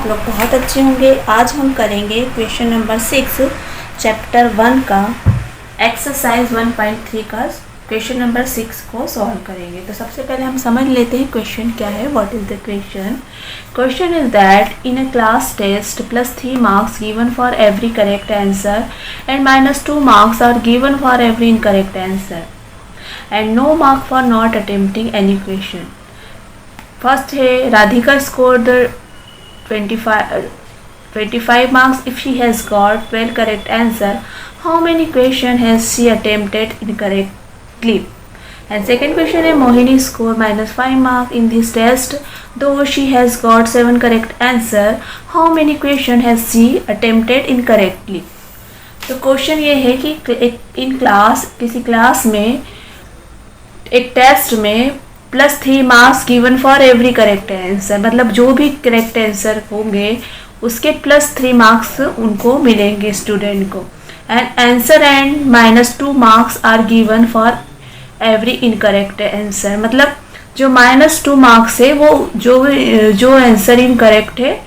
आप लोग बहुत अच्छे होंगे। आज हम करेंगे क्वेश्चन नंबर 6 चैप्टर 1 का एक्सरसाइज 1.3 का क्वेश्चन नंबर 6 को सॉल्व करेंगे। तो सबसे पहले हम समझ लेते हैं क्वेश्चन क्या है। What is the question? Question is that in a class test +3 marks given for every correct answer and -2 marks are given for every incorrect answer and no mark for not attempting any question. First है Radhika scored 25 marks if she has got 12 correct answer. How many question has she attempted incorrectly? And second question है Mohini scored -5 mark in this test though she has got 7 correct answer. How many question has she attempted incorrectly? तो question ये है कि in class किसी class में एक test में +3 marks given for every correct answer, मतलब जो भी करेक्ट आंसर होंगे उसके +3 मार्क्स उनको मिलेंगे स्टूडेंट को। And answer and -2 marks are given for every incorrect answer, मतलब जो -2 मार्क्स है वो जो आंसर इनकरेक्ट है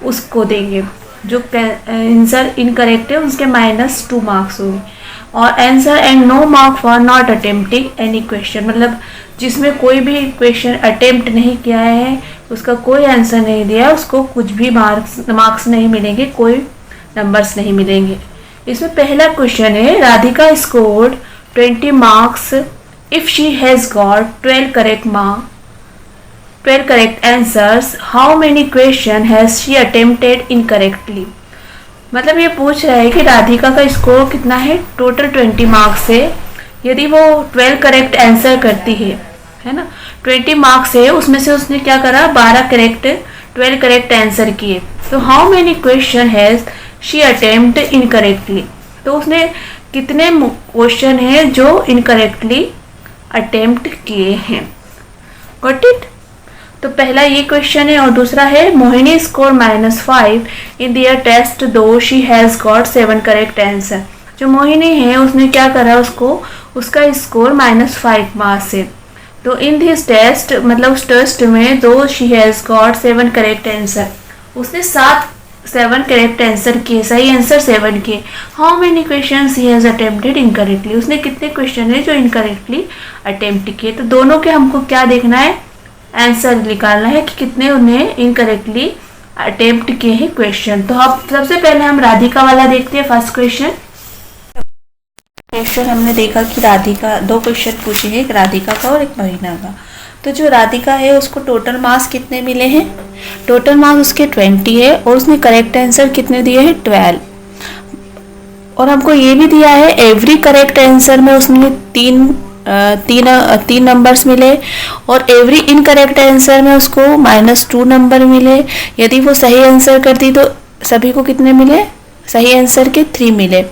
उसको देंगे, जो आंसर इनकरेक्ट है उसके -2 मार्क्स होंगे। और answer and no mark for not attempting any question, मतलब जिसमें कोई भी क्वेश्चन अटेम्प्ट नहीं किया है, उसका कोई आंसर नहीं दिया, उसको कुछ भी मार्क्स नहीं मिलेंगे, कोई नंबर्स नहीं मिलेंगे। इसमें पहला क्वेश्चन है Radhika scored 20 marks if she has got 12 correct answers. How many question has she attempted incorrectly. मतलब ये पूछ रहा है कि राधिका का स्कोर कितना है, टोटल 20 मार्क्स है। यदि वो 12 करेक्ट आंसर करती है ना, 20 मार्क्स है, उसमें से उसने क्या करा 12 करेक्ट आंसर किए। तो how many question has she attempt incorrectly, तो उसने कितने क्वेश्चन है जो इनकरेक्टली अटेम्प्ट किए हैं। Got it? तो पहला ये क्वेश्चन है। और दूसरा है मोहिनी स्कोर -5 इन दियर टेस्ट दो she has got 7 correct answer. जो मोहिनी है उसने क्या करा, उसका स्कोर -5 मार्क्स है। तो इन दिस टेस्ट, मतलब उस टेस्ट में दो she has got 7 correct answer, उसने 7 करेक्ट आंसर किए, सही आंसर 7 किए। How many question she has attempted incorrectly, उसने कितने क्वेश्चन है जो इनकरेक्टली अटेम्प्ट किए। तो दोनों के हमको क्या देखना है, आंसर निकालना है कि कितने उन्हें इनकरेक्टली अटेम्प्ट किए हैं क्वेश्चन। तो अब सबसे पहले हम राधिका वाला देखते हैं। फर्स्ट क्वेश्चन हमने देखा कि राधिका, 2 क्वेश्चन पूछे हैं, एक राधिका का और एक मोहिना का। तो जो राधिका है उसको टोटल मार्क्स कितने मिले हैं, टोटल मार्क्स उसके 20 है और उसने करेक्ट आंसर कितने दिए हैं 12। और हमको ये भी दिया है एवरी करेक्ट आंसर में उसने तीन नंबर्स मिले और एवरी इनकरेक्ट आंसर में उसको -2 नंबर मिले। यदि वो सही आंसर करती तो सभी को कितने मिले, सही आंसर के 3 मिले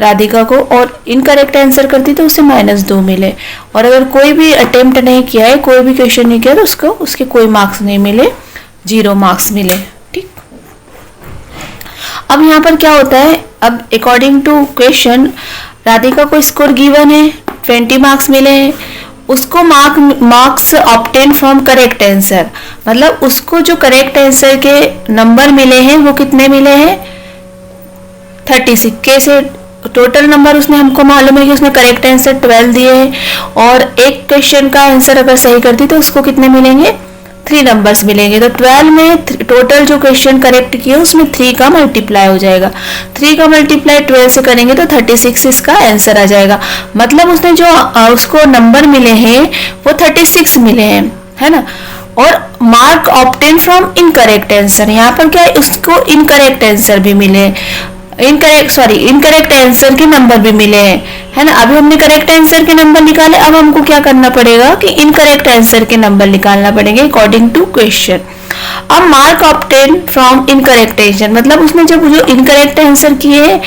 राधिका को, और इनकरेक्ट आंसर करती तो उसे -2 मिले। और अगर कोई भी अटेम्प्ट नहीं किया है, कोई भी क्वेश्चन नहीं किया, तो उसके कोई मार्क्स नहीं मिले, 0 मार्क्स मिले। ठीक। अब यहाँ पर क्या होता है, अब अकॉर्डिंग टू क्वेश्चन राधिका को स्कोर गिवन है, 20 मार्क्स मिले हैं, उसको marks obtain from correct answer, मतलब उसको जो करेक्ट आंसर के नंबर मिले हैं वो कितने मिले हैं 36। कैसे? टोटल नंबर उसने, हमको मालूम है कि उसने करेक्ट आंसर 12 दिए हैं और एक क्वेश्चन का आंसर अगर सही करती तो उसको कितने मिलेंगे, 3 नंबर्स मिलेंगे। तो 12 में टोटल जो क्वेश्चन करेक्ट किए उसमें 3 का मल्टीप्लाई हो जाएगा। 3 का मल्टीप्लाई 12 से करेंगे तो 36 इसका आंसर आ जाएगा। मतलब उसने जो उसको नंबर मिले हैं वो 36 मिले हैं, है ना। और mark obtain from incorrect answer, यहाँ पर क्या है, उसको इनकरेक्ट आंसर भी मिले, इनकरेक्ट आंसर के नंबर भी मिले हैं, है ना। अभी हमने करेक्ट आंसर के नंबर निकाले, अब हमको क्या करना पड़ेगा कि इनकरेक्ट आंसर के नंबर निकालना पड़ेंगे अकॉर्डिंग टू क्वेश्चन। अब mark obtain from incorrect answer, मतलब उसने जब जो इनकरेक्ट आंसर किए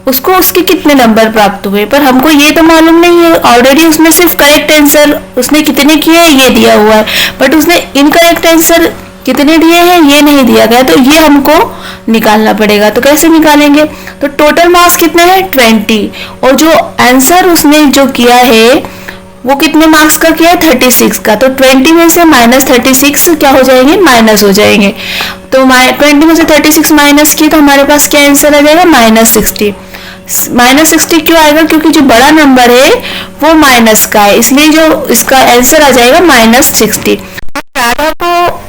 उसको उसके कितने नंबर प्राप्त हुए, पर हमको ये तो मालूम नहीं है। ऑलरेडी उसमें सिर्फ करेक्ट आंसर उसने कितने किए ये दिया हुआ है, बट उसने इनकरेक्ट आंसर कितने दिए हैं ये नहीं दिया गया, तो ये हमको निकालना पड़ेगा। तो कैसे निकालेंगे, तो टोटल मार्क्स कितने हैं 20 और जो आंसर उसने जो किया है वो कितने मार्क्स का किया है, 36 का। तो 20 में से -36 क्या हो जाएंगे, माइनस हो जाएंगे। तो 20 में से 36 माइनस किए तो हमारे पास क्या आंसर आ जाएगा, -60। -60 क्यों आएगा, क्योंकि जो बड़ा नंबर है वो माइनस का है, इसलिए जो इसका आंसर आ जाएगा -60। राधा को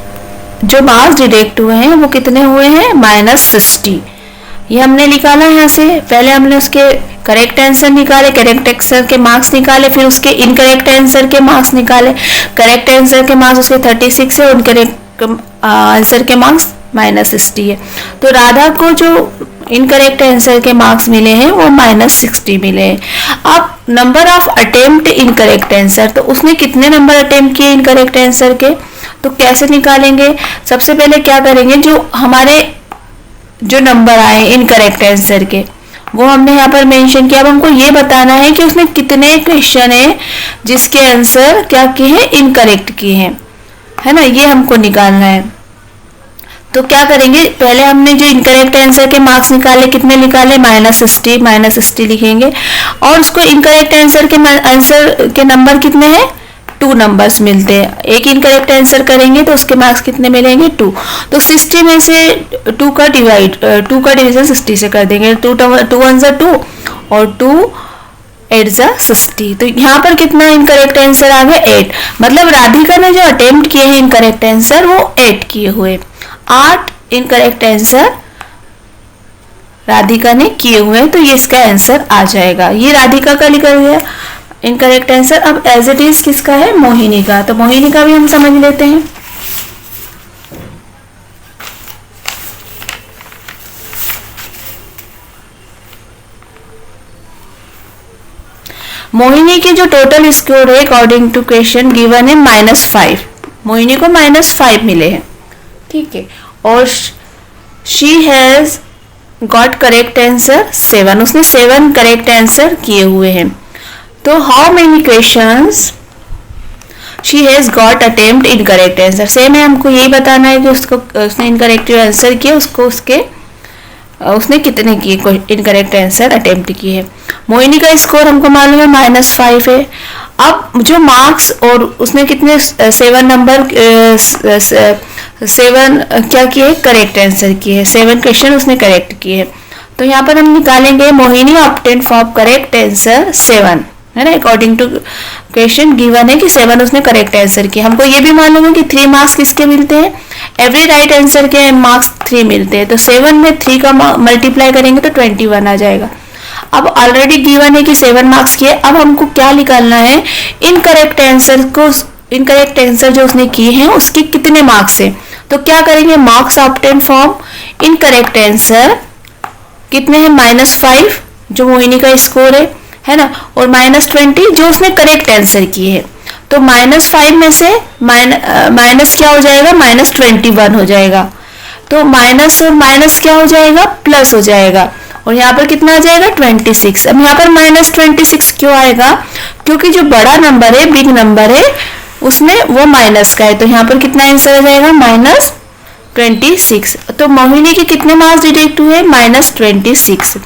जो मार्क्स डिडक्ट हुए हैं वो कितने हुए हैं, -60। ये हमने निकाला यहाँ से। पहले हमने उसके करेक्ट आंसर निकाले, करेक्ट आंसर के मार्क्स निकाले, फिर उसके इनकरेक्ट आंसर के मार्क्स निकाले। करेक्ट आंसर के मार्क्स उसके 36 है, इनकरेक्ट आंसर के मार्क्स -60 है। तो राधा को जो इनकरेक्ट आंसर के मार्क्स मिले हैं वो -60 मिले हैं। अब number of attempt incorrect answer, तो उसने कितने नंबर अटेम्प्ट किए इनकरेक्ट आंसर के, तो कैसे निकालेंगे। सबसे पहले क्या करेंगे, जो हमारे जो नंबर आए इनकरेक्ट आंसर के वो हमने यहाँ पर मेंशन किया। अब हमको ये बताना है कि उसने कितने क्वेश्चन है जिसके आंसर क्या किए हैं, इनकरेक्ट किए हैं, है ना, ये हमको निकालना है। तो क्या करेंगे, पहले हमने जो इनकरेक्ट आंसर के मार्क्स निकाले, कितने निकाले, -60 लिखेंगे। और उसको इनकरेक्ट आंसर के नंबर कितने हैं, 2 नंबर्स मिलते हैं। एक इनकरेक्ट आंसर करेंगे तो उसके मार्क्स कितने मिलेंगे, 2। तो 60 में से 2 का डिवीजन 60 से कर देंगे। 2 1 = 2 और 2 8 = 60। तो यहाँ पर कितना इनकरेक्ट आंसर आ गया, 8। मतलब राधिका ने जो अटेम्प्ट किए हैं इनकरेक्ट आंसर वो 8 किए हुए, 8 इनकरेक्ट आंसर राधिका ने किए हुए हैं। तो ये इसका आंसर आ जाएगा। ये राधिका का लिखा गया इनकरेक्ट आंसर। अब एज इट इज किसका है, मोहिनी का। तो मोहिनी का भी हम समझ लेते हैं। मोहिनी की जो टोटल स्कोर है अकॉर्डिंग टू क्वेश्चन गिवन है -5। मोहिनी को -5 मिले हैं, ठीक है। और she has got correct answer 7। उसने 7 करेक्ट आंसर किए हुए हैं। तो how many questions she has got attempt incorrect answer, same है, हमको यही बताना है कि उसने इनकरेक्ट आंसर किए, उसने कितने किए इनकरेक्ट आंसर अटेम्प्ट किए हैं। मोहिनी का स्कोर हमको मालूम है -5 है। अब जो मार्क्स और उसने कितने 7 नंबर 7 क्या किए, करेक्ट आंसर किए, 7 क्वेश्चन उसने करेक्ट किए। तो यहाँ पर हम निकालेंगे Mohini obtain for correct answer 7, है ना। अकॉर्डिंग टू क्वेश्चन गिवन है कि 7 उसने करेक्ट आंसर किया। हमको ये भी मालूम है कि 3 मार्क्स किसके मिलते हैं, एवरी राइट आंसर के मार्क्स 3 मिलते हैं। तो 7 में 3 का मल्टीप्लाई करेंगे तो 21 आ जाएगा। अब ऑलरेडी गिवन है कि 7 मार्क्स किए। अब हमको क्या निकालना है, इनकरेक्ट आंसर जो उसने किए हैं उसके कितने मार्क्स है। तो क्या करेंगे, marks obtain from incorrect answer कितने हैं, -5 जो मोहिनी का स्कोर है ना, और -20 जो उसने करेक्ट आंसर किए हैं। तो -5 में से माइनस क्या हो जाएगा, -21 हो जाएगा। तो माइनस और माइनस क्या हो जाएगा, प्लस हो जाएगा। और यहाँ पर कितना आ जाएगा, 26। अब यहाँ पर -26 क्यों आएगा, क्योंकि जो बड़ा नंबर है, बिग नंबर है, उसमें वो माइनस का है। तो यहाँ पर कितना आंसर आ जाएगा, -26। तो मोहिनी के कितने मार्क्स डिडक्ट हुए, -26,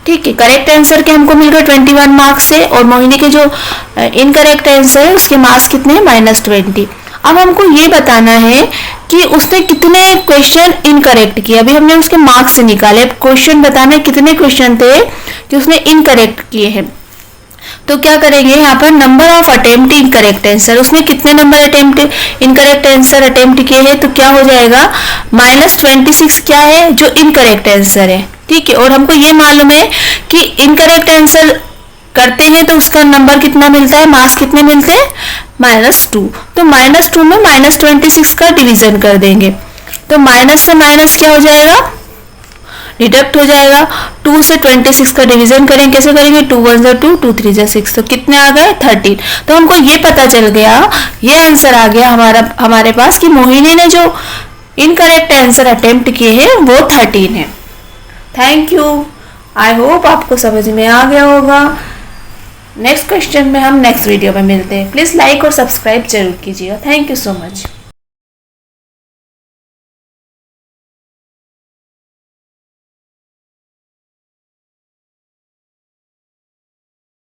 ठीक है। करेक्ट आंसर के हमको मिल गए 21 मार्क्स से, और मोहिनी के जो इनकरेक्ट आंसर है उसके मार्क्स कितने हैं, -20। अब हमको ये बताना है कि उसने कितने क्वेश्चन इनकरेक्ट किए। अभी हमने उसके मार्क्स से निकाले, अब क्वेश्चन बताना है कितने क्वेश्चन थे कि उसने इनकरेक्ट किए हैं। तो क्या करेंगे, यहाँ पर number of attempt incorrect answer, उसने कितने number attempt incorrect answer attempt किए हैं। तो क्या हो जाएगा, -26 क्या है, जो इनकरेक्ट आंसर है, ठीक है। और हमको ये मालूम है कि इनकरेक्ट आंसर करते हैं तो उसका नंबर कितना मिलता है, मार्क्स कितने मिलते हैं, -2। तो -2 में -26 का डिवीजन कर देंगे। तो माइनस से माइनस क्या हो जाएगा, डिडक्ट हो जाएगा। 2 से 26 का डिवीजन करेंगे, कैसे करेंगे, 2 1 = 2, 2 3 = 6। तो कितने आ गए, 13। तो हमको ये पता चल गया, ये आंसर आ गया हमारे पास कि मोहिनी ने जो इनकरेक्ट आंसर अटेम्प्ट किए हैं वो 13 है। थैंक यू, आई होप आपको समझ में आ गया होगा। नेक्स्ट क्वेश्चन में हम नेक्स्ट वीडियो में मिलते हैं। प्लीज़ लाइक और सब्सक्राइब जरूर कीजिएगा। Thank you so much.